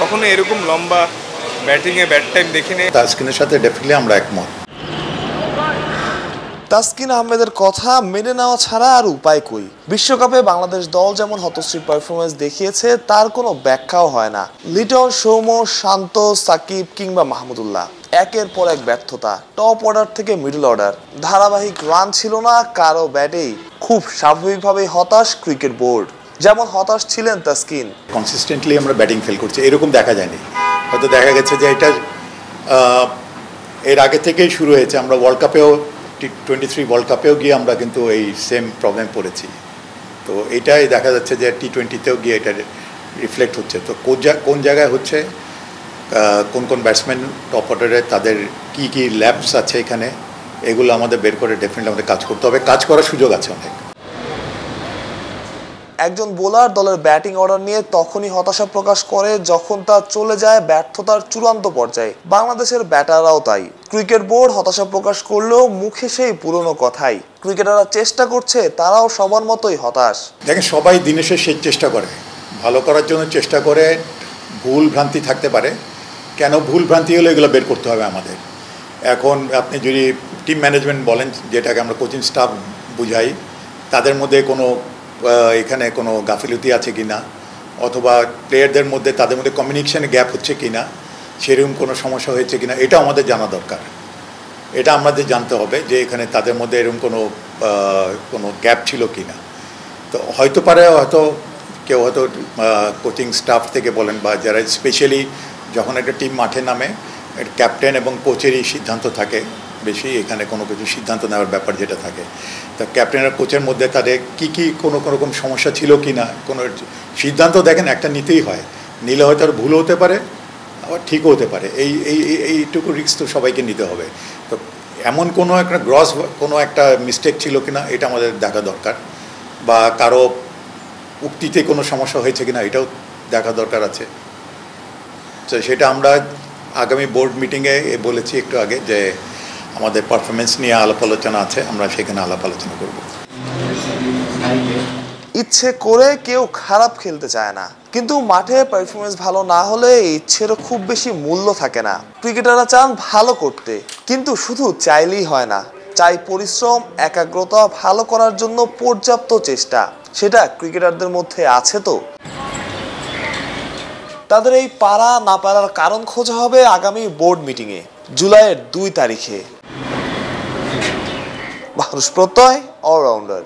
কখনো এরকম লম্বা ব্যাটিংয়ে ব্যাট টাইম দেখিনি। তাসকিনের সাথে ডেফিনেটলি আমরা একমত। তাসকিন আহমেদের কথা মেনে নেওয়া ছাড়া আর উপায় কই। বিশ্বকাপে বাংলাদেশ দল যেমন হতশ্রী পারফরমেন্স দেখিয়েছে তার কোনো ব্যাখ্যাও হয় না। লিটন, সৌম্য, শান্ত, সাকিব কিংবা মাহমুদুল্লাহ একের পর এক ব্যর্থতা। টপ অর্ডার থেকে মিডল অর্ডার, ধারাবাহিক রান ছিল না কারো ব্যাটেই। খুব স্বাভাবিকভাবেই হতাশ ক্রিকেট বোর্ড, যেমন হতাশ ছিলেন তাসকিন। কনসিস্টেন্টলি আমরা ব্যাটিং ফেল করছি এরকম দেখা যায়নি। হয়তো দেখা গেছে যে এটা এর আগে থেকেই শুরু হয়েছে। আমরা ওয়ার্ল্ড কাপেও T23 ওয়ার্ল্ড কাপেও গিয়ে আমরা কিন্তু এই সেম প্রবলেম পড়েছি। তো এটাই দেখা যাচ্ছে যে T20তেও গিয়ে এটা রিফ্লেক্ট হচ্ছে। তো কোন জায়গায় হচ্ছে, কোন কোন ব্যাটসম্যান টপ অর্ডারে তাদের কি কি ল্যাপস আছে এখানে, এগুলো আমাদের বের করে ডেফিনেটলি আমাদের কাজ করতে হবে। কাজ করার সুযোগ আছে অনেক। একজন বোলার দলের ব্যাটিং অর্ডার নিয়ে তখনই হতাশা প্রকাশ করে যখন তা চলে যায় ব্যর্থতার চূড়ান্ত পর্যায়ে। বাংলাদেশের ব্যাটাররাও তাই। ক্রিকেট বোর্ড হতাশা প্রকাশ করলেও মুখে সেই পুরনো কথাই। ক্রিকেটাররা চেষ্টা করছে, তারাও সবার মতোই হতাশ। দেখেন, সবাই দিনের শেষে চেষ্টা করে, ভালো করার জন্য চেষ্টা করে। ভুল ভ্রান্তি থাকতে পারে, কেন ভুল ভ্রান্তি হলে এগুলো বের করতে হবে আমাদের। এখন আপনি যদি টিম ম্যানেজমেন্ট বলেন, যেটাকে আমরা কোচিং স্টাফ বুঝাই, তাদের মধ্যে এখানে কোনো গাফিলতি আছে কি না, অথবা প্লেয়ারদের মধ্যে তাদের মধ্যে কমিউনিকেশনে গ্যাপ হচ্ছে কি না, সেরকম কোনো সমস্যা হয়েছে কি না, এটা আমাদের জানা দরকার। এটা আমাদের জানতে হবে যে এখানে তাদের মধ্যে এরকম কোনো গ্যাপ ছিল কি না। তো হয়তো কেউ হয়তো কোচিং স্টাফ থেকে বলেন, বা যারা স্পেশালি যখন একটা টিম মাঠে নামে, ক্যাপ্টেন এবং কোচেরই সিদ্ধান্ত থাকে বেশি, এখানে কোনো কিছু সিদ্ধান্ত নেওয়ার ব্যাপার যেটা থাকে। তা ক্যাপ্টেন আর কোচের মধ্যে তাদের কী কোনো রকম সমস্যা ছিল কি না, কোনো সিদ্ধান্ত দেখেন একটা নিতেই হয়। নিলে হয়তো আর ভুল হতে পারে, আবার ঠিকও হতে পারে। এইটুকু রিস্ক তো সবাইকে নিতে হবে। তো এমন কোনো একটা কোনো একটা মিস্টেক ছিল কি না, এটা আমাদের দেখা দরকার। বা কারো উক্তিতে কোনো সমস্যা হয়েছে কি না, এটাও দেখা দরকার আছে। তো সেটা আমরা আগামী বোর্ড মিটিংয়ে বলেছি একটু আগে, যে আমাদের পারফরমেন্স নিয়ে আলাপ আলোচনা আছে, আমরা সেখানে আলাপ আলোচনা করব। ইচ্ছে করে কেউ খারাপ খেলতে চায় না, কিন্তু মাঠে পারফরমেন্স ভালো না হলে ইচ্ছেরও খুব বেশি মূল্য থাকে না। ক্রিকেটাররা চান ভালো করতে, কিন্তু শুধু চাইলেই হয় না। চাই পরিশ্রম, একাগ্রতা, ভালো করার জন্য পর্যাপ্ত চেষ্টা। সেটা ক্রিকেটারদের মধ্যে আছে তো। তাদের এই পারা না পারার কারণ খোঁজা হবে আগামী বোর্ড মিটিংয়ে, জুলাইয়ের 2 তারিখে। মাহরুষ প্রত্যয়, অলরাউন্ডার।